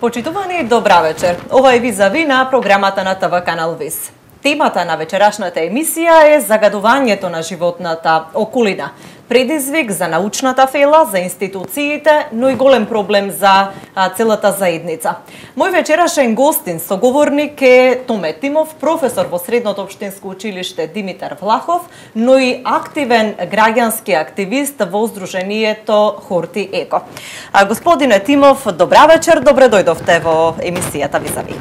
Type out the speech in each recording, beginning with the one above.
Почитувани, добра вечер. Ова е Визави на програмата на ТВ Канал ВИС. Темата на вечерашната емисија е загадувањето на животната околина. Предизвик за научната фела, за институциите, но и голем проблем за целата заедница. Мој вечерашен гостин, соговорник е Томе Тимов, професор во Средното општинско училиште Димитар Влахов, но и активен граѓански активист во Сдруженијето Хорти Еко. Господине Тимов, добра вечер, добре дојдовте во емисијата Визави.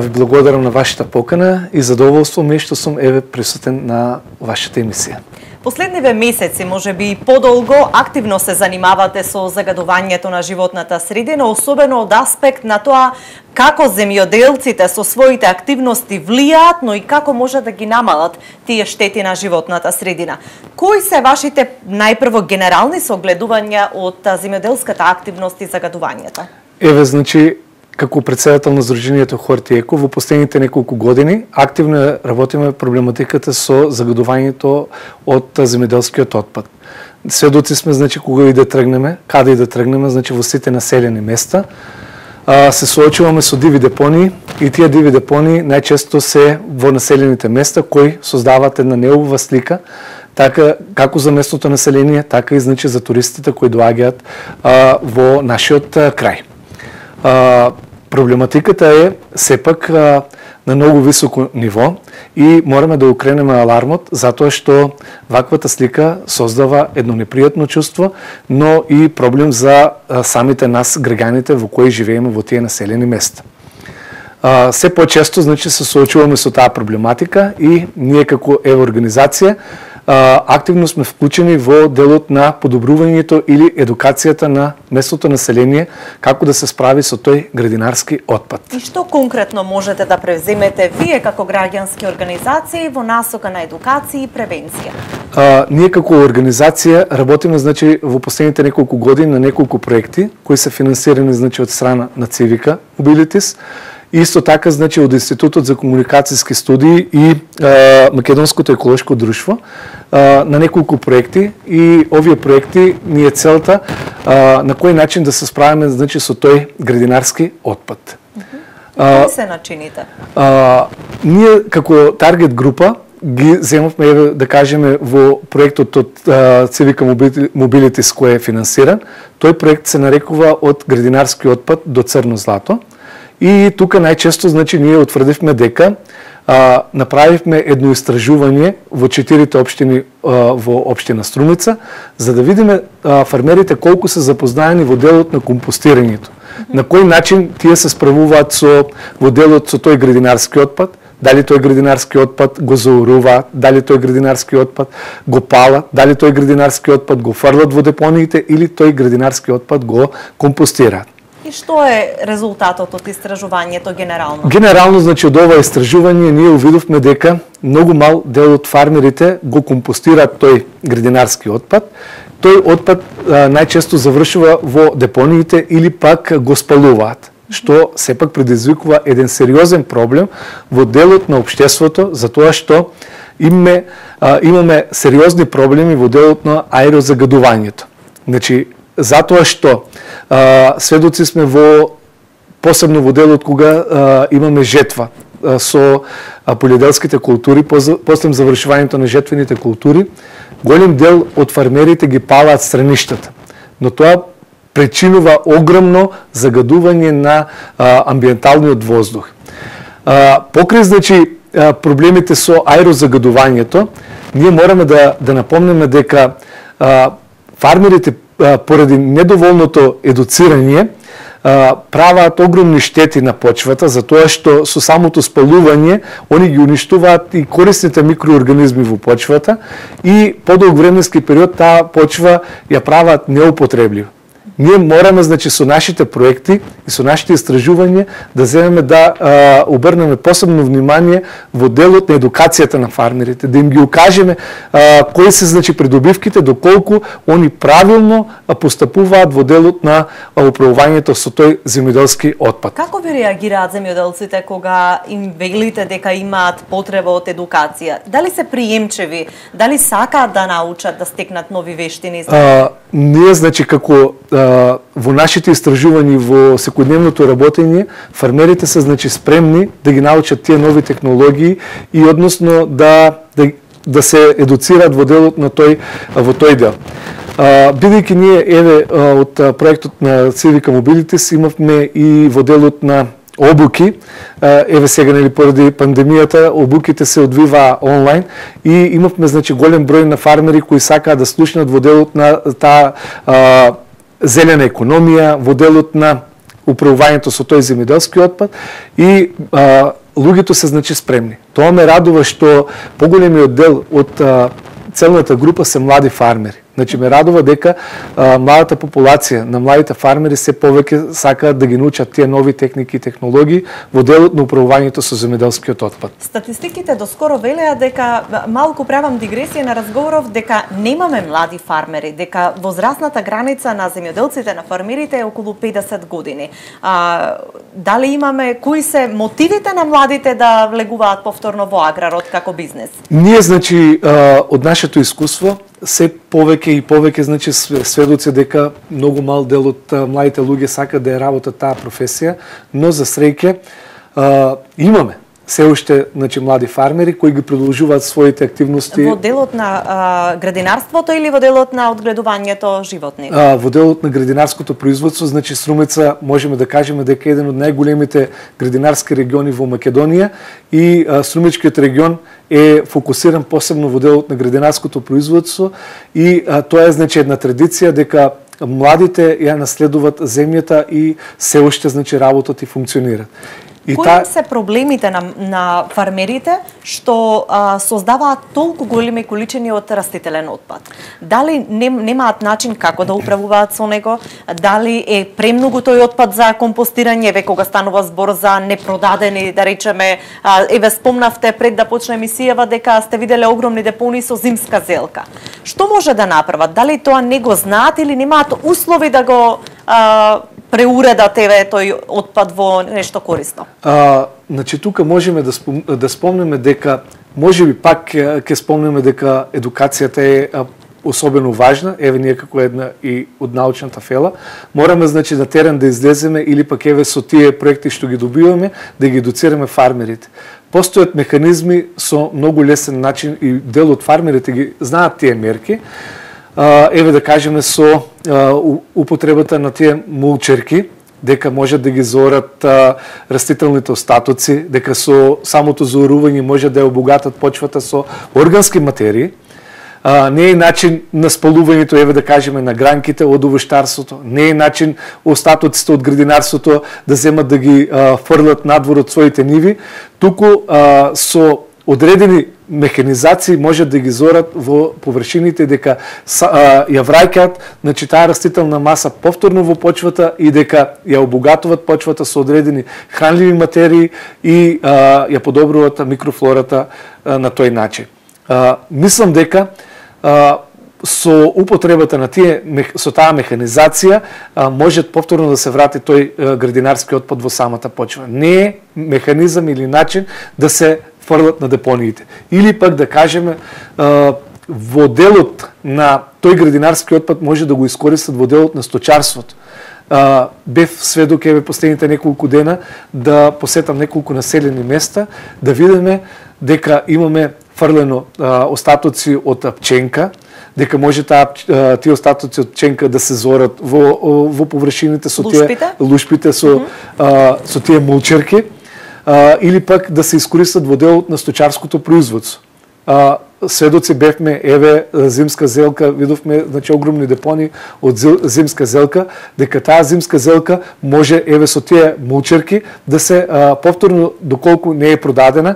Ви благодарам на вашата покана и задоволство ми што сум присутен на вашата емисија. Последниве месеци, може би и подолго, активно се занимавате со загадувањето на животната средина, особено од аспект на тоа како земјоделците со своите активности влијаат, но и како може да ги намалат тие штети на животната средина. Кои се вашите најпрво генерални согледувања од земјоделската активност и загадувањето? Значи, како председател на Сдруженијето Хорти Еко, во последните неколку години активно работиме проблематиката со загадувањето од земјоделскиот отпад. Сведоци сме, значи, кога и да тргнеме, каде и да тргнеме, значи во сите населени места, се соочуваме со диви депонии и тие диви депонии најчесто се во населените места кои создаваат една неубава слика, така како за местното население, така и значи за туристите кои доаѓаат во нашиот крај. Проблематиката е сепак на многу високо ниво и мораме да укренеме алармот затоа што ваквата слика создава едно непријатно чувство, но и проблем за самите нас граѓаните во кои живееме во тие населени места. Се почесто, значи, се соочуваме со таа проблематика и ние како организација активно сме вклучени во делот на подобрувањето или едукацијата на местното население како да се справи со тој градинарски отпад. И што конкретно можете да превземете вие како граѓански организации во насока на едукација и превенција? Ние како организација работиме, значи, во последните неколку години на неколку проекти кои се финансирани, значи, од страна на Civica Mobilities. Исто така, значи, од Институтот за комуникацијски студии и Македонското еколошко друштво на неколку проекти и овие проекти ни е целта на кој начин да се справиме, значи, со тој градинарски отпад. Кои се начините? Ние како таргет група ги земавме, да кажеме, во проектот од Civica Mobilities кој е финансиран. Тој проект се нарекува од градинарски отпад до црно злато. И тука најчесто, значи, ние утврдивме дека направивме едно истражување во 4 општини во општина Струмица, за да видиме фермерите колку се запознаени во делот на компостирањето. На кој начин тие се справуваат во делот со тој градинарски отпад, дали тој градинарски отпад го заоруваат, дали тој градинарски отпад го палат, дали тој градинарски отпад го фрлат во депониите или тој градинарски отпад го компостираат. И што е резултатот од истражувањето генерално? Генерално, значи, од ова истражување ние увидовме дека многу мал дел од фармерите го компостираат тој градинарски отпад. Тој отпад најчесто завршува во депониите или пак го спалуваат, што сепак предизвикува еден сериозен проблем во делот на општеството, затоа што имаме сериозни проблеми во делот на аерозагадувањето. Значи, затоа што сведоци сме посебно во делот кога имаме жетва со полјоделските култури, после завршувањето на жетвените култури, голем дел од фармерите ги палаат страништата. Но тоа причинува огромно загадување на амбиенталниот воздух. Покрај, значи, проблемите со аерозагадувањето, ние мораме да напомнеме дека фармерите поради недоволното едуцирање праваат огромни штети на почвата, затоа што со самото спалување они ги уништуваат и корисните микроорганизми во почвата и подолг временски период таа почва ја праваат неупотреблива. Ние мораме, значи, со нашите проекти и со нашите истражувања да земеме да обрнеме посебно внимание во делот на едукацијата на фармерите, да им ги укажеме кои се, значи, придобивките, доколку они правилно постапуваат во делот на управувањето со тој земјоделски отпад. Како ви реагираат земјоделците кога им велите дека имаат потреба од едукација? Дали се приемчеви? Дали сакаат да научат, да стекнат нови вештини? ние, значи, како во нашите истражувања во секојдневното работење, фармерите се, значи, спремни да ги научат тие нови технологии и односно да се едуцираат во делот на во тој дел. Бидејќи ние, еве, од проектот на Civica Mobilities имавме и во делот на обуки, еве сега, нели, поради пандемијата, обуките се одвиваа онлайн и имавме, значи, голем број на фармери кои сакаат да слушнат во делот на таа зелена економија, во делот на управувањето со тој земјоделски отпад и луѓето се, значи, спремни. Тоа ме радува што поголемиот дел од целната група се млади фармери. Значи, ме радува дека младата популација на младите фармери се повеќе сакаат да ги научат тие нови техники и технологии во делот на управувањето со земјоделскиот отпад. Статистиките доскоро велеа дека, малку правам дигресија на разговоров, дека немаме млади фармери, дека возрастната граница на земјоделците, на фармерите е околу 50 години. Дали имаме, кои се мотивите на младите да влегуваат повторно во аграрот како бизнес? Ние, значи, од нашето искуство, се повеќе и повеќе, значи, сведоци дека многу мал дел од младите луѓе сакаат да ја работат таа професија, но за среќа имаме се уште, значи, млади фармери кои ги продолжуваат своите активности. Во делот на градинарството или во делот на одгледувањето животни? Во делот на градинарското производство, значи, Струмица можеме да кажеме дека е еден од најголемите градинарски региони во Македонија и Струмичкиот регион е фокусиран посебно во делот на градинарското производство и тоа е, значи, една традиција дека младите ја наследуваат земјата и се уште, значи, работат и функционираат. Кои се проблемите на фармерите што создаваат толку големи количини од растителен отпад? Дали немаат начин како да управуваат со него? Дали е премногу тој отпад за компостирање, еве кога станува збор за непродадени, да речеме, еве спомнавте пред да почне емисијава дека сте виделе огромни депонии со зимска зелка. Што може да направат? Дали тоа не го знаат или немаат услови да го преуредат тој отпад во нешто корисно? Значи, тука можеме да спомнеме дека, можеби пак ќе спомнеме дека едукацијата е особено важна, еве ние како една и од научната фела, мораме, значи, на терен да излеземе или пак еве со тие проекти што ги добиваме, да ги едуцираме фармерите. Постојат механизми со многу лесен начин и дел од фармерите ги знаат тие мерки. Еве да кажеме со употребата на тие мулчерки, дека можат да ги заорат растителните остатоци, дека со самото заорување може да ја обогатат почвата со органски материи. Не е начин на спалувањето, еве да кажеме, на гранките од овоштарството, не е начин остатоците од градинарството да земат да ги фрлат надвор од своите ниви, туку со одредени механизации можат да ги зорат во површините, дека ја враќаат, значи, таа растителна маса повторно во почвата и дека ја обогатуваат почвата со одредени хранливи материи и ја подобруваат микрофлората на тој начин. Мислам дека со употребата на со таа механизација може повторно да се врати тој градинарски отпад во самата почва. Не е механизам или начин да се фрлат на депониите. Или пак да кажеме, во делот на тој градинарски отпад може да го искористат во делот на сточарството. Бев сведок, еве, последните неколку дена да посетам неколку населени места, да видиме дека имаме фрлено остатоци од пченка, дека може тие остатоци од пченка да се зорат во површините со тие лушпите со тие мулчерки, или пак да се искористат во делот на сточарското производство. Сведоци бевме, еве, зимска зелка, видовме, значи, огромни депони од зимска зелка, дека таа зимска зелка може, еве, со тие мулчерки да се повторно, доколку не е продадена,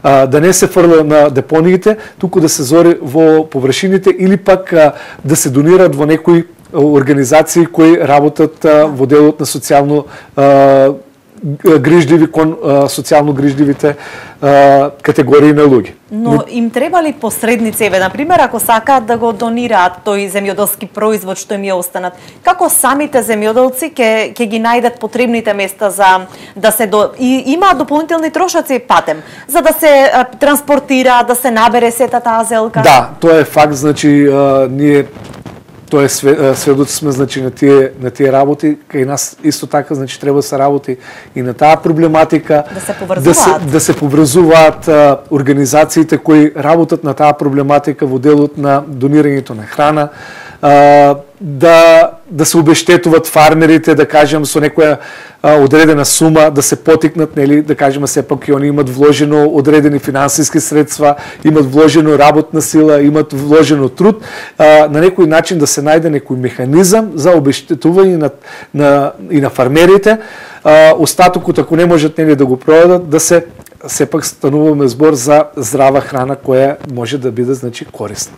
да не се фрла на депониите, туку да се зори во површините или пак да се донираат во некои организации кои работат во делот на социјално грижливи кон социјално грижливите категории на луѓе. Но им требали посредници, еве, например, ако сакаат да го донираат тој земјоделски производ што им ја останат, како самите земјоделци ќе ги најдат потребните места за да се и имаат дополнителни трошоци патем, за да се транспортира, да се набере сета таа зелка? Да, тоа е факт, значи ние Тоа е сведоци сме, значи, на тие работи. Кај нас исто така, значи, треба да се работи и на таа проблематика. Да се поврзуваат. Да се поврзуваат организациите кои работат на таа проблематика во делот на донирањето на храна, да се обештетуваат фармерите, да кажем, со некоја одредена сума, да се потикнат, нели, да кажем, сепак и они имат вложено одредени финансиски средства, имат вложено работна сила, имат вложено труд, на некој начин да се најде некој механизам за обештетување и на фармерите, остатокот, ако не можат, нели, да го продадат, да се сепак стануваме збор за здрава храна која може да биде, значи, корисна.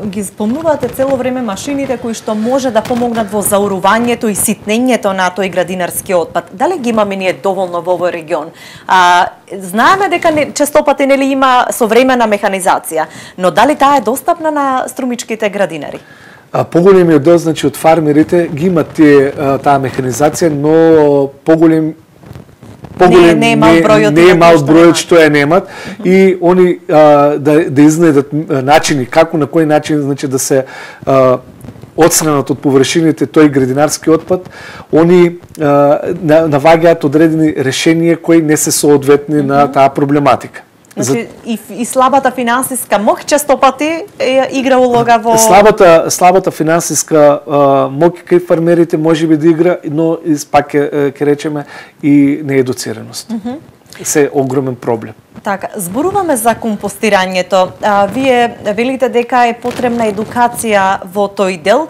Ги спомнувате цело време машините кои што може да помогнат во заурувањето и ситнењето на тој градинарски отпад. Дали ги имаме ние доволно во овој регион? Знаеме дека честопати, нели, има современа механизација, но дали таа е достапна на струмичките градинари? Поголемиот дел, значи, од фармерите ги имат таа механизација, но не е мал бројот што ја немат, и они да изнајдат начини како, на кој начин, значи, да се одстранат од површините тој градинарски отпад, они наваѓаат одредени решенија кои не се соодветни на таа проблематика. Значи, и слабата финансиска моќ честопати игра улога во... Слабата финансиска моќ кај фармерите може би да игра, но пак ќе речеме и неедуцираност. Се огромен проблем. Така, зборуваме за компостирањето. Вие велите дека е потребна едукација во тој дел.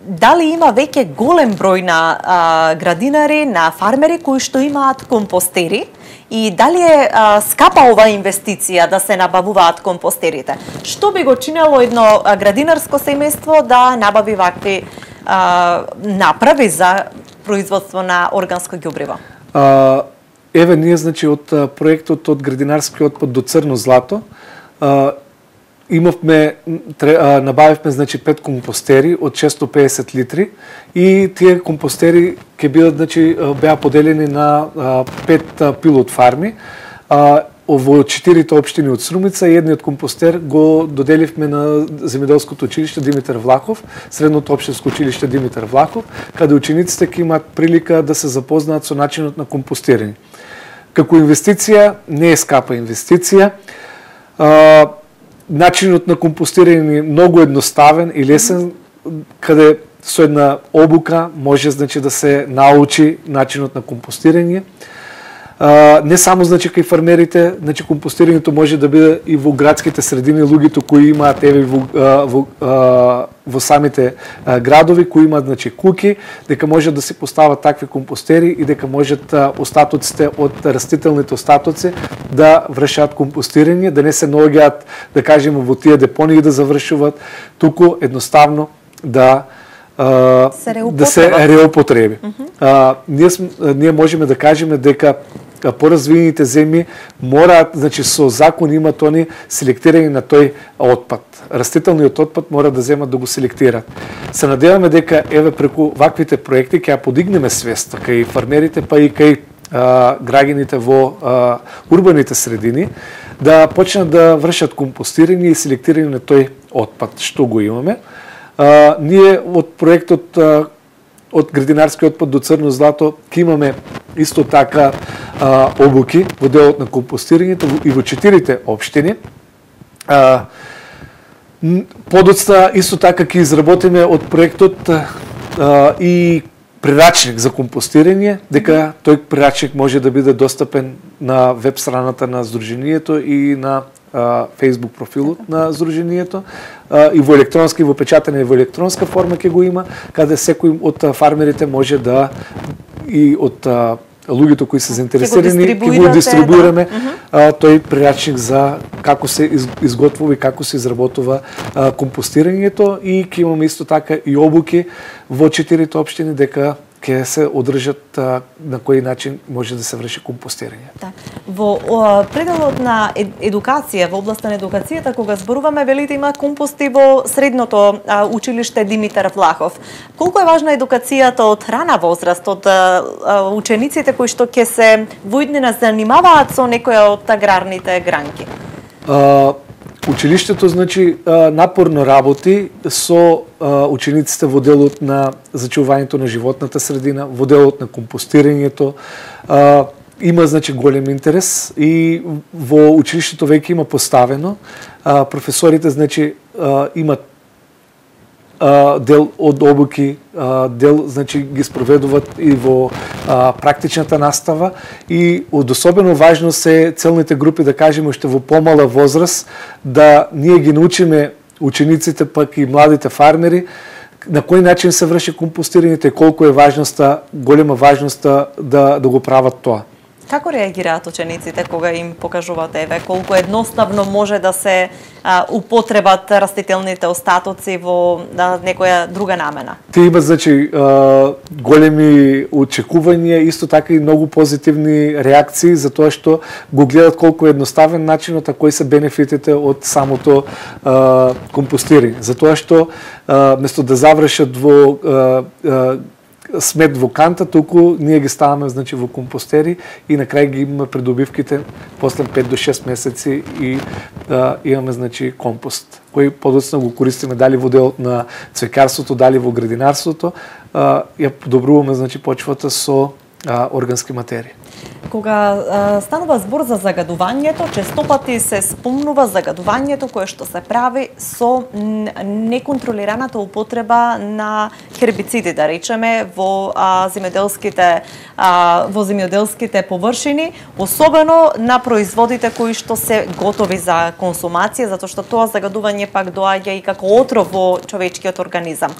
Дали има веќе голем број на градинари, на фармери кои што имаат компостери? И дали е скапа оваа инвестиција да се набавуваат компостерите? Што би го чинело едно градинарско семејство да набави вакви направи за производство на органско ѓубриво? Еве, ние, значи, од проектот од градинарски отпад до црно злато, набавивме, значи, 5 компостери од 650 литри, и тие компостери ќе бидат, значи, беа поделени на 5 пилот фарми. Во 4 општини од Струмица, и едниот компостер го доделивме на земјоделското училиште Димитар Влахов, средното општинско училиште Димитар Влахов, каде учениците ќе имаат прилика да се запознаат со начинот на компостирање. Како инвестиција, не е скапа инвестиција. Начинот на компостирање е многу едноставен и лесен, каде со една обука може, значи, да се научи начинот на компостирање. Не само, значи, кај фармерите, значи, компостирањето може да биде и во градските средини, луѓето кои имаат во самите градови, кои имаат, значи, куќи, дека може да се постават такви компостери и дека можат остатоците од растителните остатоци да вршат компостирање, да не се наоѓаат, да кажеме, во тие депонии да завршуваат, туку едноставно да се реупотреби. Ние можеме да кажеме дека поразвиените земји мораат, значи, со закон имат они селектирање на тој отпад. Растителниот отпад мора да земат да го селектираат. Се надеваме дека, еве, преку ваквите проекти ќе ја подигнеме свеста кај фармерите, па и кај граѓаните во урбаните средини, да почнат да вршат компостирање и селектирање на тој отпад, што го имаме. Ние од проектот од градинарски отпад до црно злато ќе имаме исто така обуки во делот на компостирањето и во 4 општини. Подоцна исто така ќе изработиме од проектот и прирачник за компостирање, дека тој прирачник може да биде достапен на веб страната на Сдруженијето и на Facebook профилот на Сдруженијето, и во електронска, и во печатена, и во електронска форма ќе го има, каде секој од фармерите може да, и од луѓето кои се заинтересирани, ќе го дистрибуираме тој прирачник за како се изготвува и како се изработува компостирањето, и ќе имаме исто така и обуки во 4 општини дека ќе се одржат на кој начин може да се врши компостирање. Да. Во пределот на едукација, во областа на едукацијата, кога зборуваме, велите има компости во средното училиште Димитар Влахов. Колку е важна едукацијата од рана возраст, од учениците кои што ќе се во иднина занимаваат со некоја од аграрните гранки? Училиштето, значи, напорно работи со учениците во делот на зачувањето на животната средина, во делот на компостирањето. Има, значи, голем интерес и во училиштето веќе има поставено. Професорите, значи, имат дел од обуки, дел, значи, ги спроведуваат и во практичната настава и од особено важност е целните групи, да кажеме, уште во помала возраст, да ние ги научиме учениците, пак и младите фармери, на кој начин се врши компостирањето и колку е важноста, голема важноста да го прават тоа. Како реагираат учениците кога им покажуваат колку едноставно може да се употребат растителните остатоци во некоја друга намена? Те имат, значи, големи очекувања, исто така и многу позитивни реакции за тоа што го гледат колку е едноставен начинот, а кои се бенефитите од самото компостирање. За тоа што место да завршат во смет во канта, туку ние ги ставаме, значи, во компостери и на крај ги имаме придобивките после 5 до 6 месеци и имаме, значи, компост, кој подоцна го користиме дали во делот на цвеќарството, дали во градинарството, ја подобруваме, значи, почвата со органски материи. Кога станува збор за загадувањето, честопати се спомнува загадувањето кое што се прави со неконтролираната употреба на хербициди, да речеме, во земјоделските површини, особено на производите кои што се готови за консумација, затоа што тоа загадување пак доаѓа и како отров во човечкиот организам.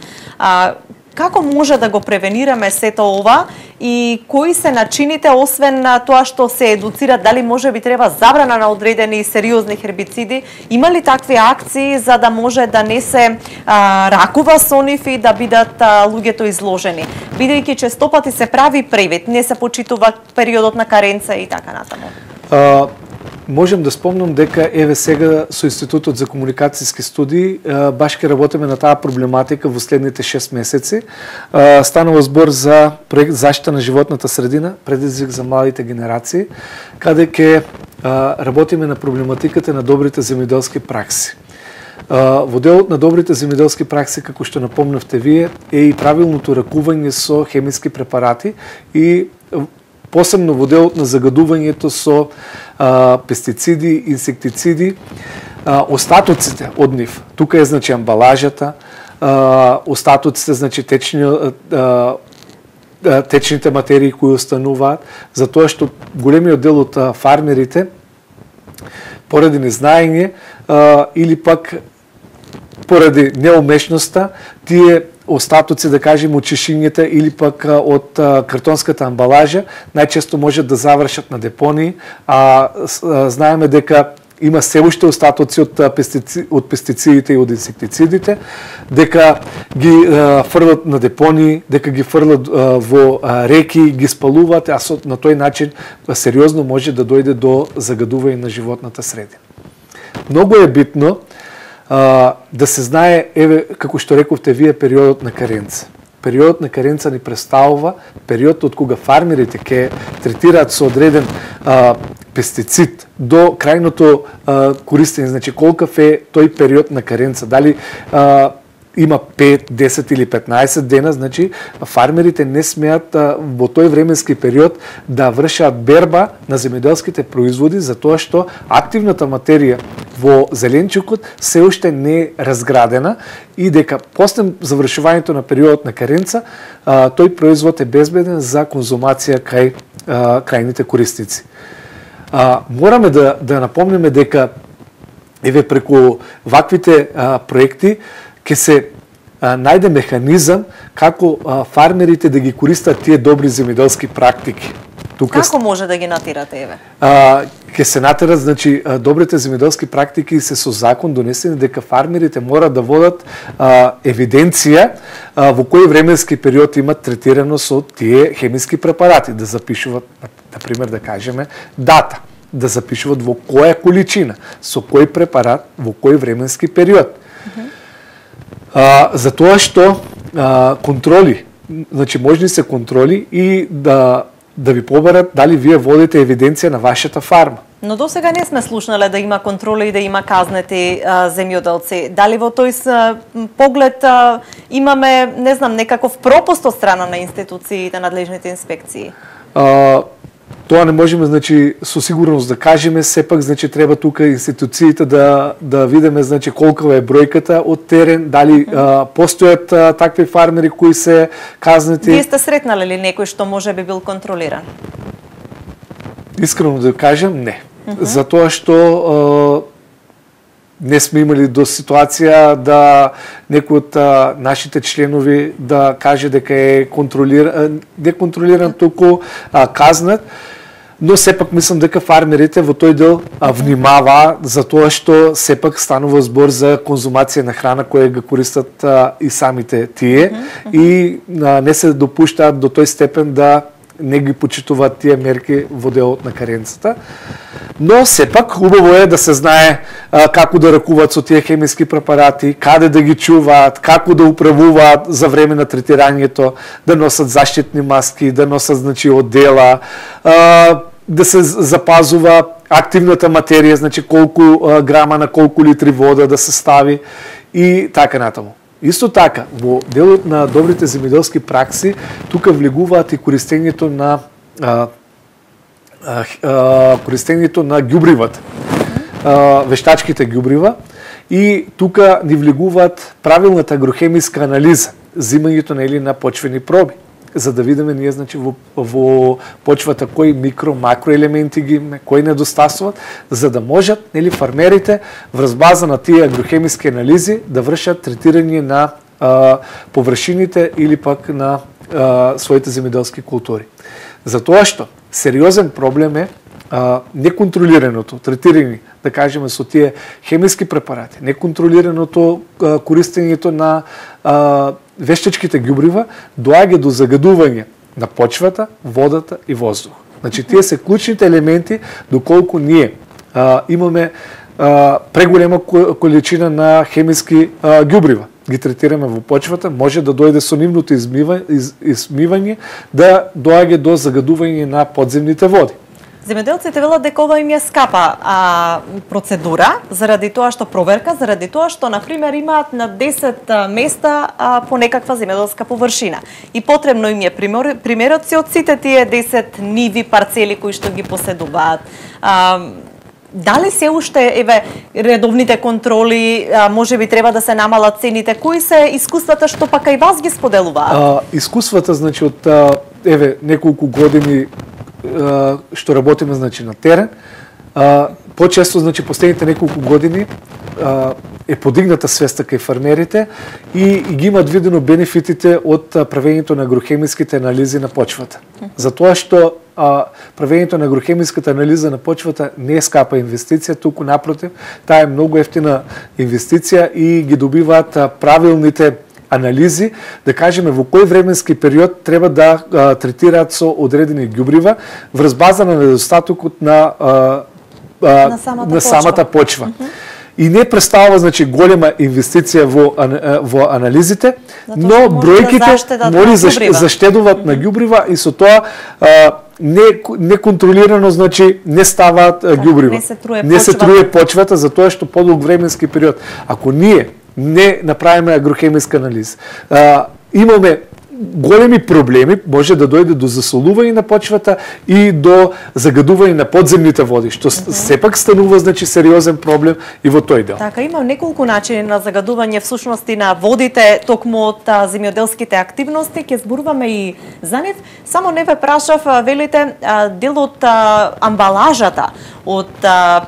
Како може да го превенираме сето ова и кои се начините, освен на тоа што се едуцира, дали може би треба забрана на одредени сериозни хербициди? Има ли такви акции за да може да не се ракува со нив и да бидат луѓето изложени? Бидејќи честопати се прави превид, не се почитува периодот на каренца и така натаму. Можем да спомнам дека еве сега со Институтот за комуникацијски студии баш ке работиме на таа проблематика во следните 6 месеци. Станува збор за проект Заштита на животната средина, предизвик за младите генерации, каде ке работиме на проблематиката на добрите земјоделски пракси. Во делот на добрите земјоделски пракси, како што напомнавте вие, е и правилното ракување со хемиски препарати и посебно во делот на загадувањето со пестициди, инсектициди, остатоците од нив. Тука е, значи, амбалажата, остатоците, значи, течните материи кои остануваат, затоа што големиот дел од фармерите, поради незнаење или пак поради неумешноста, тие остатоци, да кажем, од чешињата или пак од картонската амбалажа, најчесто може да завршат на депонии, знаеме дека има се уште остатоци од пестицидите и од инсектицидите, дека ги фрлат на депонии, дека ги фрлат во реки, ги спалуваат, а на тој начин сериозно може да дојде до загадување на животната средина. Многу е битно да се знае, еве, како што рековте вие, периодот на каренца. Периодот на каренца ни представува период од кога фармерите ќе третираат со одреден пестицид до крајното користење. Значи, колкав е тој период на каренца. Дали има 5, 10 или 15 дена, значи фармерите не смеат во тој временски период да вршат берба на земјоделските производи, затоа што активната материја во зеленчукот се уште не е разградена и дека после завршувањето на периодот на каренца тој производ е безбеден за конзумација кај крајните корисници. Мораме да напомниме дека еве преку ваквите проекти ќе се најде механизам како фармерите да ги користат тие добри земјоделски практики. Како може да ги натирате, еве? Ќе се натерат, значи, добрите земјоделски практики се со закон донесени дека фармерите мора да водат евиденција во кој временски период имат третирано со тие хемиски препарати, да запишуваат, например, да кажеме, дата, да запишуваат во која количина, со кој препарат, во кој временски период. Затоа што контроли, значи можни се контроли и да ви побарат дали вие водите евиденција на вашата фарма. Но до сега не сме слушнале да има контроли и да има казнети земјоделци. Дали во тој поглед имаме, не знам, некаков пропуст од страна на институциите, надлежните инспекции? Тоа не можеме, значи, со сигурност да кажеме, сепак, значи, треба тука институциите да видиме, значи, колкава е бројката од терен, дали постојат такви фармери кои се казнети. Вие сте сретнале ли некој што може би бил контролиран? Искрено да кажем, не. Затоа што не сме имали до ситуација да некој од нашите членови да каже дека е неконтролиран, туку казнат, но сепак мислам дека фармерите во тој дел внимава за тоа што сепак станува збор за конзумација на храна која ga користат и самите тие и не се допуштаат до тој степен да не ги почитуваат тие мерки во делот на каренцата. Но сепак убаво е да се знае како да ракуваат со тие хемиски препарати, каде да ги чуваат, како да управуваат за време на третирањето, да носат заштитни маски, да носат, значи, одела, да се запазува активната материја, значи колку грама на колку литри вода да се стави и така натаму. Исто така, во делот на добрите земјоделски пракси, тука влегуваат и користењето на ѓубривата, вештачките ѓубрива, и тука ни влегуваат правилната агрохемиска анализа, зимањето на почвени проби, за да видиме ние, значи, во почвата кои микро, макроелементи ги имаме, кои недостасуват, за да можат, фармерите врз база на тие агрохемиски анализи да вршат третирање на површините или пак на своите земјоделски култури. Затоа што сериозен проблем е неконтролираното третирање, да кажеме, со тие хемиски препарати, неконтролираното користењето на вештачките ѓубрива доаѓа до загадување на почвата, водата и воздух. Значи, тие се клучните елементи доколку ние имаме преголема количина на хемиски ѓубрива. Ги третираме во почвата, може да дојде со нивното измивање, да доаѓа до загадување на подземните води. Земјоделците велат дека ова им е скапа процедура, заради тоа што проверка, заради тоа што, например, имаат на 10 места по некаква земјоделска површина. И потребно им е примероци од сите тие 10 ниви, парцели кои што ги поседуваат. Дали се уште, редовните контроли, може би треба да се намалат цените? Кои се искуствата што пака и вас ги споделуваат? Искуствата, значи, од неколку години што работиме, значи, на терен, почесто, значи, последните неколку години е подигната свеста кај фармерите и ги имат видено бенефитите од правењето на агрохемиските анализи на почвата. Затоа што правењето на агрохемиската анализа на почвата не е скапа инвестиција, туку напротив, таа е многу ефтина инвестиција и ги добиваат правилните анализи, да кажеме во кој временски период треба да третираат со одредени ѓубрива врз база на недостатокот на самата почва. И не представува, значи, голема инвестиција во анализите, но бројките може заштедуваат на ѓубрива и со тоа неконтролирано, значи, не ставаат ѓубрива. Не се труе почвата за тоа што подолг временски период. Ако ние не направиме агрохемиска анализа, имаме големи проблеми, може да дојде до засолување на почвата и до загадување на подземните води, што сепак станува, значи, сериозен проблем и во тој дел. Така, има неколку начини на загадување всушности на водите токму од земјоделските активности, ќе зборуваме и за нив. Само не ве прашав, велите, дел од амбалажата од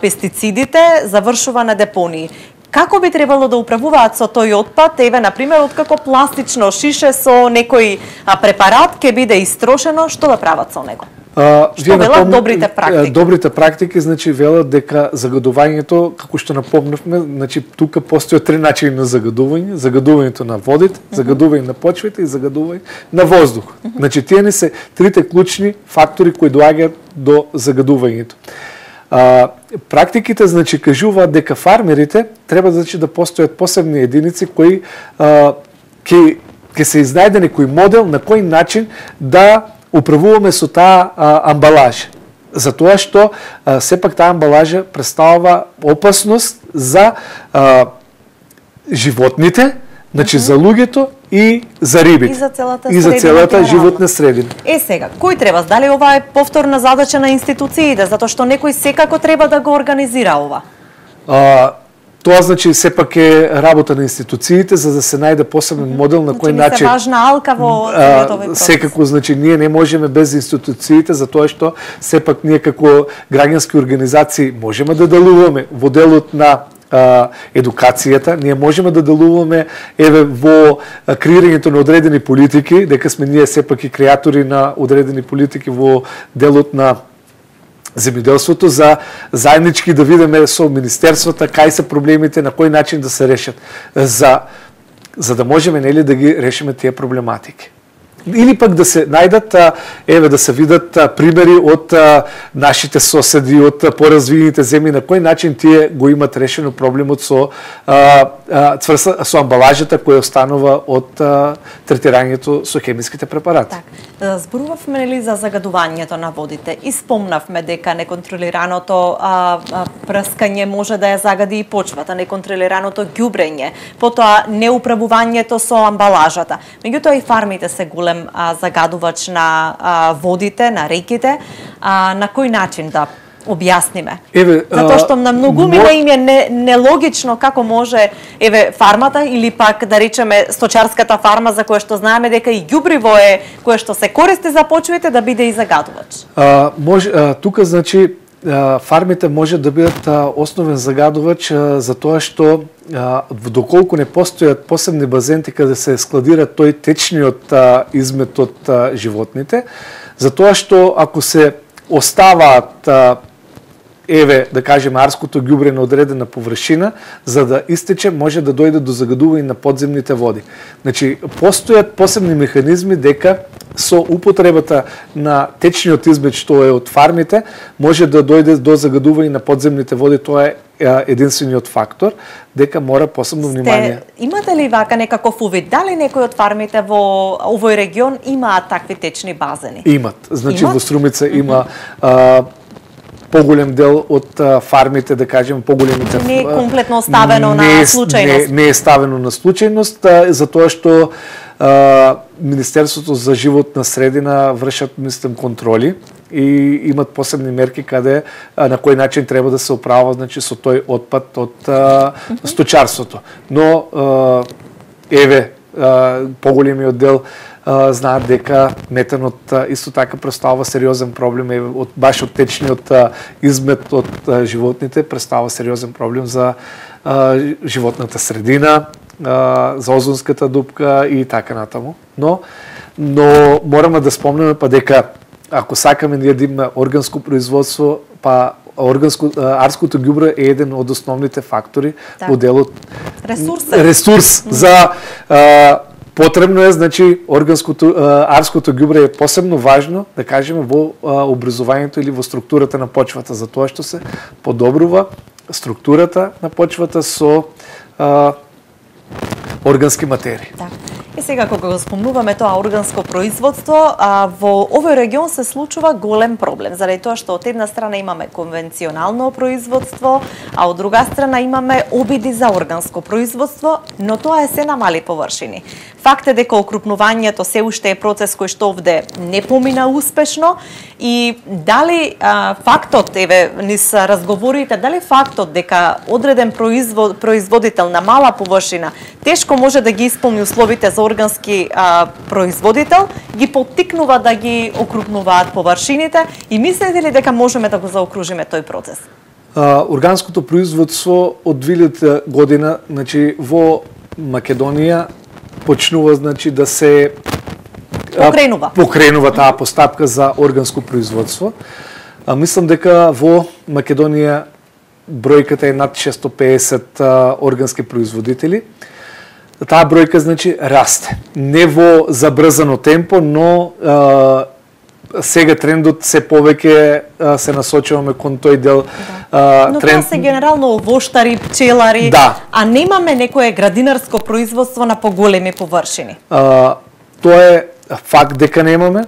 пестицидите завршува на депонии. Како би требало да управуваат со тој отпад? Например, откако пластично шише со некој препарат ќе биде истрошено, што да прават со него? Што велат добрите практики? Добрите практики, значи, велат дека загадувањето, како што напомнавме, значи, тука постојат 3 начини на загадување: загадувањето на водите, загадување на почвите и загадување на воздух. Значи, тие не се трите клучни фактори кои доаѓаат до загадувањето. Практиките, значи, кажуваат дека фармерите треба, значи, да постојат посебни единици кои ќе се изнајде некој модел на кој начин да управуваме со таа амбалажа. Затоа што сепак таа амбалажа представува опасност за животните, значи за луѓето и за рибите. И за целата животна средина. Сега, кој треба? Дали ова е повторна задача на институциите, затоа што некој секако треба да го организира ова? Тоа значи сепак е работа на институциите за да се најде посебен модел на кој начин. Важна алка во целиот овој процес. Секако значи ние не можеме без институциите затоа што сепак ние како граѓански организации можеме да делуваме во делот на едукацијата, ние можеме да делуваме во креирањето на одредени политики, дека сме ние сепак и креатори на одредени политики во делот на земјоделството, за заеднички да видиме со министерствата кај се проблемите, на кој начин да се решат, за да можеме нели да ги решиме тие проблематики. Или пак да се најдат, да се видат примери од нашите соседи, од поразвиените земји, на кој начин тие го имат решено проблемот со амбалажата која останува од третирањето со хемиските препарати. Так. Зборувавме нели за загадувањето на водите и спомнавме дека неконтролираното прскање може да ја загади и почвата, неконтролираното ѓубрење, потоа неуправувањето со амбалажата. Меѓутоа и фармите се голем загадувач на водите, на реките. На кој начин да објасниме? Затоа што на многумина им е нелогично како може фармата или пак да речеме сточарската фарма за која што знаеме дека и ѓубриво е кое што се користи за почвите да биде и загадувач. Тука значи фармите може да бидат основен загадувач за тоа што доколку не постојат посебни базенти каде се складира тој течниот измет од животните, за тоа што ако се оставаат да кажеме арското ѓубре на одредена површина, за да истече може да дојде до загадување на подземните води. Значи постојат посебни механизми дека со употребата на течниот измет што е од фармите може да дојде до загадување на подземните води, тоа е единствениот фактор, дека мора посебно внимание. Имате ли вака некаков увид? Дали некој од фармите во овој регион имаат такви течни базени? Имат. Значи во Струмица има поголем дел од фармите, да кажем, поголемите... Не е комплетно оставено на случајност. Не е ставено на случајност, затоа што Министерството за животна средина вршат, мислам, контроли и имат посебни мерки каде на кој начин треба да се управува, значи, со тој отпад од сточарството. Но поголемиот дел знаат дека метанот исто така представува сериозен проблем, баш од течниот измет од животните представува сериозен проблем за животната средина, за озонската дупка и така натаму. Но мораме да спомнеме дека ако сакаме ние да имаме органско производство, арското ѓубре е еден од основните фактори во делот ресурс за потребно е, значи, арското ѓубре е посебно важно, да кажеме, во образувањето или во структурата на почвата, за тоа што се подобрува структурата на почвата со органски материи. И сега кога го спомнуваме тоа органско производство, во овој регион се случува голем проблем, заради тоа што од една страна имаме конвенционално производство, а од друга страна имаме обиди за органско производство, но тоа е се на мали површини. Факт е дека окрупнувањето се уште е процес кој што овде не помина успешно и дали фактот, низ разговорите, дали фактот дека одреден производител на мала површина тешко може да ги исполни условите за органски производител, ги поттикнува да ги окрупнуваат површините и мислите ли дека можеме да го заокружиме тој процес? Органското производство од 2000 година, значи во Македонија почнува, значи, да се покренува таа постапка за органско производство. Мислам дека во Македонија бројката е над 650 органски производители. Таа бројка, значи, расте. Не во забрзано темпо, но сега трендот се повеќе се насочуваме кон тој дел. Но тоа се генерално овоштари, пчелари, а немаме некое градинарско производство на поголеми површини. Тоа е факт дека немаме,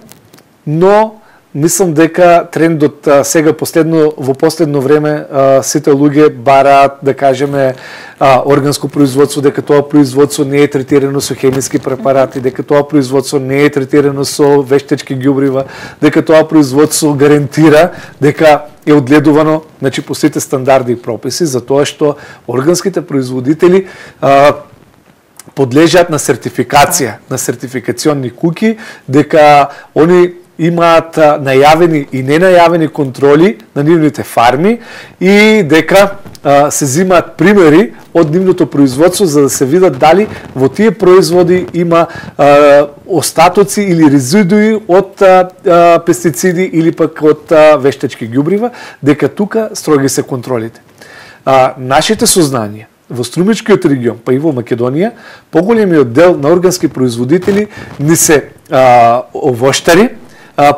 но мислам дека трендот сега во последно време сите луѓе бараат, да кажеме, органско производство, дека тоа производство не е третирано со хемиски препарати, дека тоа производство не е третирано со вештачки ѓубрива, дека тоа производство гарантира дека е одгледувано, значи, по сите стандарди и прописи, затоа што органските производители подлежат на сертификација, на сертификационни куќи, дека они имаат најавени и ненајавени контроли на нивните фарми и дека се земаат примери од нивното производство за да се видат дали во тие производи има остатоци или резидуи од пестициди или пак од вештачки ѓубрива, дека тука строги се контролите. Нашите сознанија во Струмичкиот регион, па и во Македонија, поголемиот дел на органски производители ни се овоштари,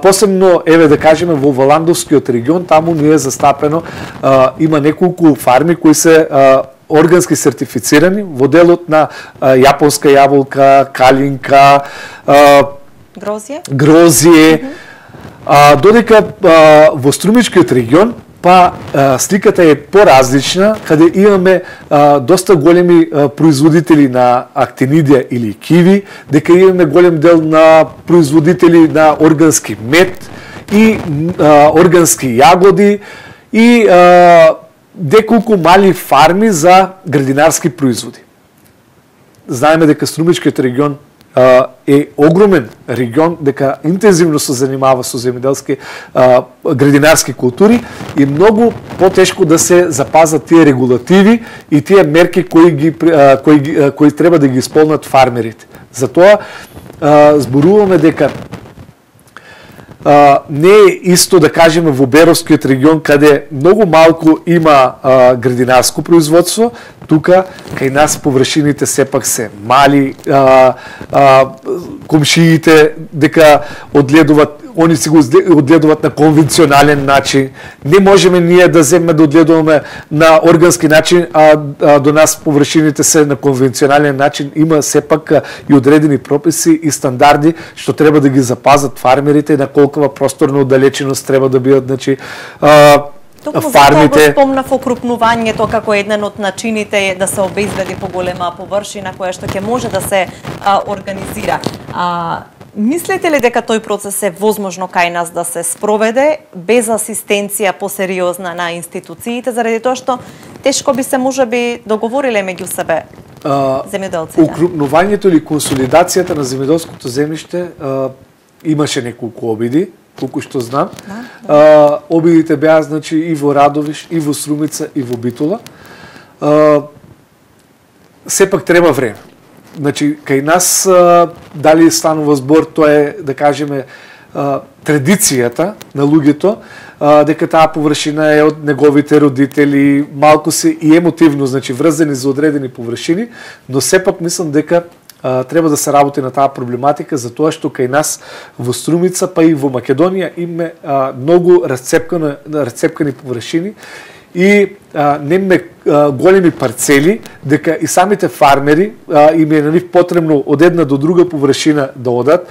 посебно, еве да кажеме, во Валандовскиот регион, таму ни е застапено, има неколку фарми кои се органски сертифицирани во делот на јапонска јаболка, калинка, грозје, додека во Струмичкиот регион па сликата е поразлична, каде имаме доста големи производители на актинидија или киви, дека имаме голем дел на производители на органски мед и органски јагоди и деколку мали фарми за градинарски производи. Знаеме дека Струмичкиот регион е огромен регион, дека интензивно се занимава со земјоделски градинарски култури и многу потешко да се запазат тие регулативи и тие мерки кои треба да ги исполнат фармерите. Затоа зборуваме дека не е исто, да кажеме, во Беровскиот регион, каде многу малку има градинарско производство, тука кај нас површините сепак се мали, комшиите дека одгледуваат, они си го одгледуваат на конвенционален начин. Не можеме ние да земеме да одгледуваме на органски начин, а до нас површините се на конвенционален начин. Има сепак и одредени прописи и стандарди што треба да ги запазат фармерите, на колкова просторна оддалеченост треба да бидат, значи, Токму фармите. Затоа го спомнав окрупнувањето како еден од начините да се обезбеди поголема површина која што ќе може да се организира. Мислите ли дека тој процес е возможно кај нас да се спроведе без асистенција посериозна на институциите, заради тоа што тешко би се можеби договориле меѓу себе земјоделците? Укрупнувањето или консолидацијата на земјоделското земјиште имаше неколку обиди, колку што знам. Обидите беа, значи, и во Радовиш, и во Струмица, и во Битола. Сепак треба време. Значи, кај нас, дали станува збор, тоа е, да кажеме, традицијата на луѓето, дека таа површина е од неговите родители, малку се и емотивно, значи, врзани за одредени површини, но сепак мислам дека треба да се работи на таа проблематика, затоа што кај нас во Струмица, па и во Македонија имаме многу расцепкани површини и немаме големи парцели, дека и самите фармери им е на нив потребно од една до друга површина да одат,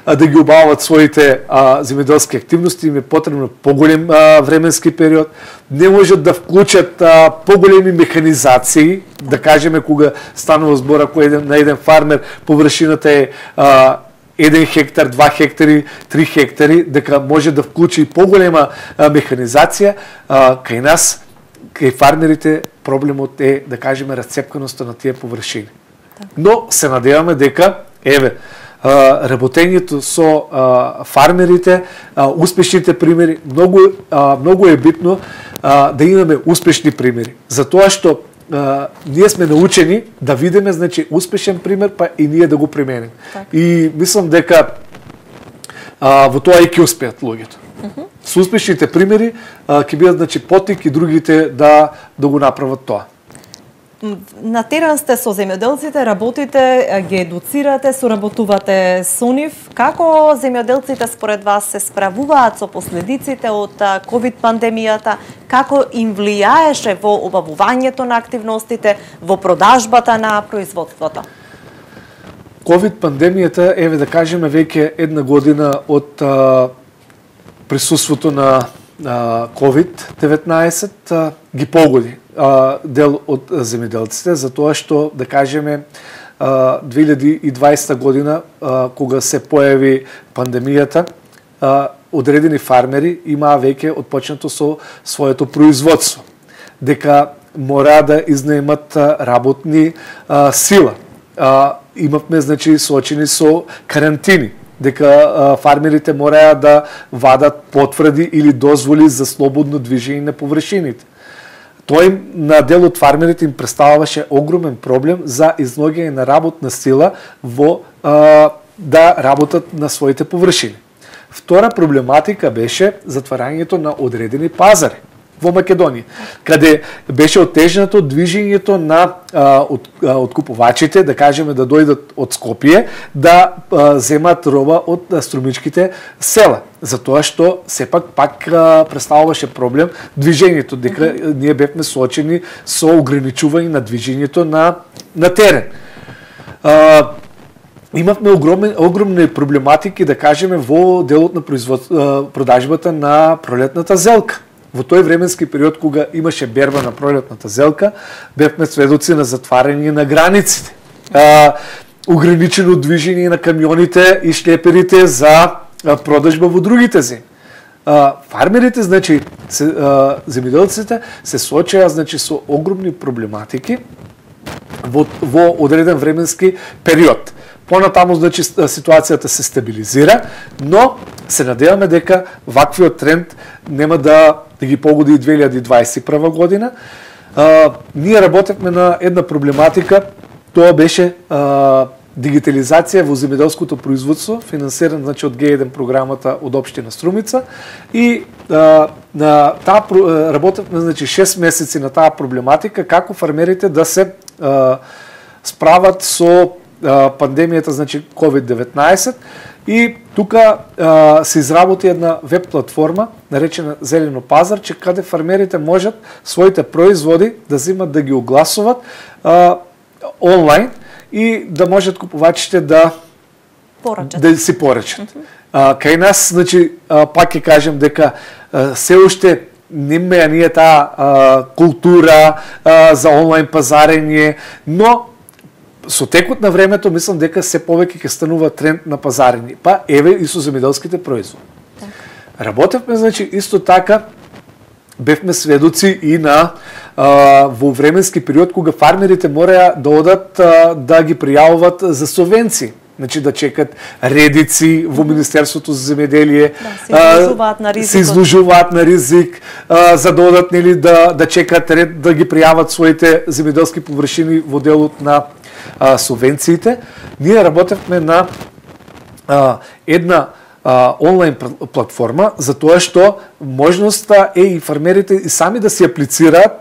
да ги обават своите земјоделски активности, им е потребно поголем временски период, не можат да вклучат поголеми механизации, да кажеме кога станува збор ако на еден фармер површината е 1 хектар, 2 хектари, 3 хектари, дека може да вклучи поголема механизација, кај нас, кај фармерите, проблемот е, да кажеме, расцепканоста на тие површини. Но се надеваме дека, еве, работењето со фармерите, успешните примери, многу е битно да имаме успешни примери. Затоа што ние сме научени да видиме, значи, успешен пример, па и ние да го примениме. И мислам дека во тоа и ќе успеат луѓето. Со успешните примери ќе бидат, значи, потик и другите да го направат тоа. На терен сте со земјоделците, работите, ги едуцирате, соработувате со нив. Како земјоделците според вас се справуваат со последиците од ковид пандемијата? Како им влијаеше во обавувањето на активностите, во продажбата на производството? Ковид пандемијата, еве да кажеме, веќе една година од присуството на COVID-19 ги погоди дел од земјоделците, затоа што, да кажеме, 2020 година, кога се појави пандемијата, одредени фармери имаа веќе отпочнато со своето производство, дека мора да изнаемат работни сила. Имавме, значи, соочени со карантини, дека фармерите мораа да вадат потврди или дозволи за слободно движење на површините. Тоа им на дел од фармерите им представуваше огромен проблем за изноѓање на работна сила да работат на своите површини. Втора проблематика беше затварањето на одредени пазари во Македонија, каде беше отежнато движењето на откупувачите, да кажеме, да дојдат од Скопје, да земат роба од струмичките села. Затоа што сепак пак представуваше проблем движењето, дека ние бевме соочени со ограничување на движењето на терен. Имавме огромни проблематики, да кажеме, во делот на продажбата на пролетната зелка. Во тој временски период, кога имаше берба на пролетната зелка, бевме сведоци на затварање на границите, ограничено движење на камионите и шлеперите за продажба во другите земји. Фармерите, значи, земјоделците се соочеа, значи, со огромни проблематики во одреден временски период. Понатаму, значи, ситуацијата се стабилизира, но се надеваме дека ваквиот тренд нема да ги погоди и 2021 година. Ние работевме на една проблематика, тоа беше дигитализација во земјоделското производство, финансиран, значи, од Г1 програмата од општина Струмица, и на таа работевме, значи, 6 месеци на таа проблематика, како фармерите да се справат со пандемијата, значи COVID-19, и тука се изработи една веб платформа наречена Зелено пазарче, каде фармерите можат своите производи да земат да ги огласуват онлайн и да можат купувачите да си порачат. Кај нас, значи, пак ќе кажем дека се уште немаме ние таа култура за онлайн пазарење, но со текот на времето мислам дека се повеќе ќе станува тренд на пазарење. Па еве и со земјоделските производи. Работевме, значи, исто така бевме сведоци и на во временски период кога фармерите мореа да одат да ги пријавуваат за субвенции. Значи да чекат редици во Министерството за земјоделие, се изложуваат на ризик, за да одат, нели, да чекат ред да ги пријават своите земјоделски површини во делот на субвенциите. Ние работевме на една онлайн платформа, за тоа што можноста е и фармерите и сами да си аплицираат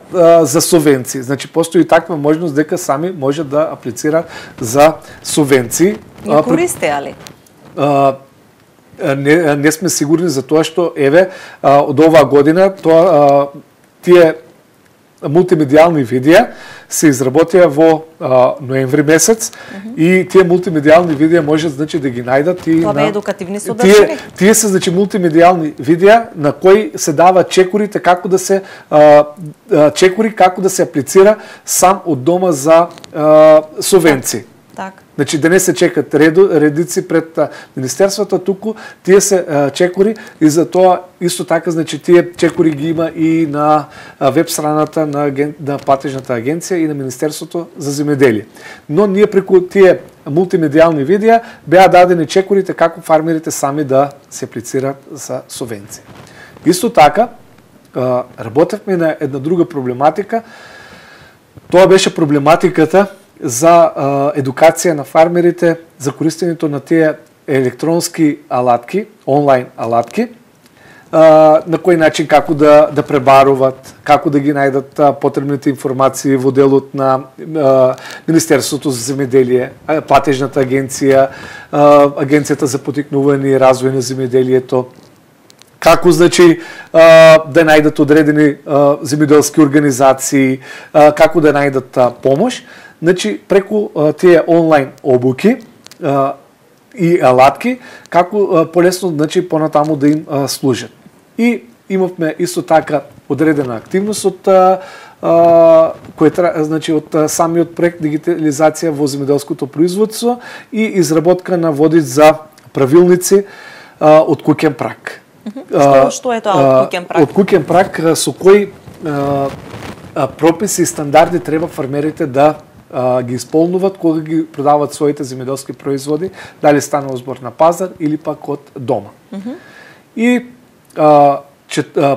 за субвенции. Значи постои таква можност дека сами може да аплицираат за субвенции. Ја користеа ли? Не сме сигурни за тоа што еве од оваа година тие мултимедијални видеа се изработија во ноември месец и тие мултимедијални видеа може, значи, да ги најдат и тоа бе едукативни содржини. Тие се, значи, мултимедијални видеа на кои се дава чекорите како да се како да се аплицира сам од дома за субвенции. Така. Значи да не се чекат редици пред министерството, туку тие се чекори и за тоа исто така, значи, тие чекори ги има и на веб страната на платежната агенција и на Министерството за земјоделие. Но ние преку тие мултимедијални видеа беа дадени чекорите како фармерите сами да се аплицираат за субвенции. Исто така работевме на една друга проблематика. Тоа беше проблематиката за едукација на фармерите за користењето на тие електронски алатки, онлайн алатки, на кој начин како да пребаруваат, како да ги најдат потребните информации во делот на Министерството за земјоделие, платежната агенција, Агенцијата за поттикнување и развој на земјоделието, како, значи, да најдат одредени земјоделски организации, како да најдат помош. Значи, преку тие онлайн обуки и алатки како полесно, значи понатаму да им служат. И имавме исто така одредена активност од значи од самиот проект дигитализација во земјоделското производство и изработка на водич за правилници од куќен праг. Што е тоа од куќен праг? Од куќен праг со кои прописи и стандарди треба фермерите да ги исполнуват кога ги продават своите земјоделски производи, дали станува збор на пазар или пак од дома. И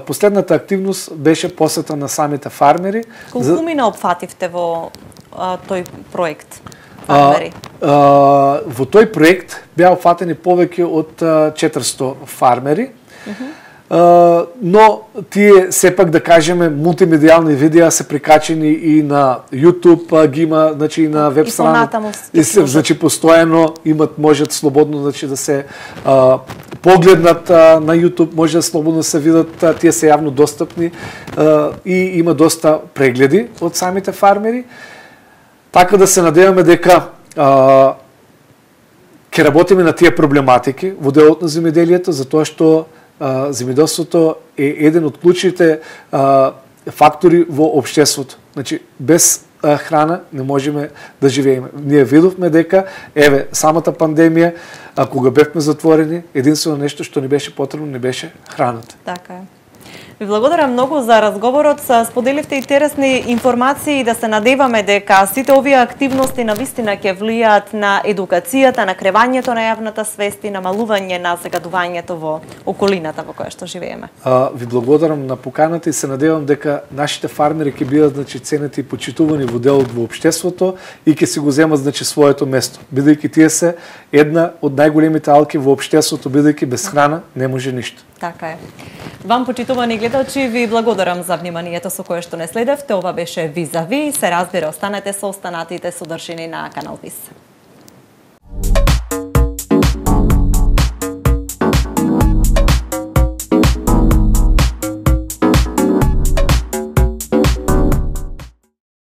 последната активност беше посета на самите фармери. Колку мина опфативте во тој проект? Фармери? Во тој проект беа опфатени повеќе од 400 фармери. Но тие сепак, да кажеме, мултимедијални видеа се прикачени и на YouTube, ги има, значи и на веб страна. И значи постојано можат слободно, значи да се погледнат на YouTube, може да слободно се видат, тие се јавно достапни и има доста прегледи од самите фармери. Така да се надеваме дека ќе работиме на тие проблематики во делот на земјоделието, затоа што земјоделството е еден од клучните фактори во општеството. Значи, без храна не можеме да живееме. Ние видовме дека, самата пандемија, кога бевме затворени, единствено нешто што ни беше потребно, не беше храната. Така е. Ви благодарам многу за разговорот, споделивте интересни информации и да се надеваме дека сите овие активности навистина ќе влијаат на едукацијата, на кревањето на јавната свест и намалување на загадувањето во околината во која што живееме. Ви благодарам на поканата и се надевам дека нашите фармери ќе бидат, значи, ценети и почитувани во делот во општеството и ќе си го земат, значи, своето место, бидејќи тие се една од најголемите алки во општеството, бидејќи без храна не може ништо. Така е. Вам, почитувани гледачи, ви благодарам за вниманието со кое што не следевте. Ова беше Визави. Се разбира, останете со останатите содржини на Канал Вис.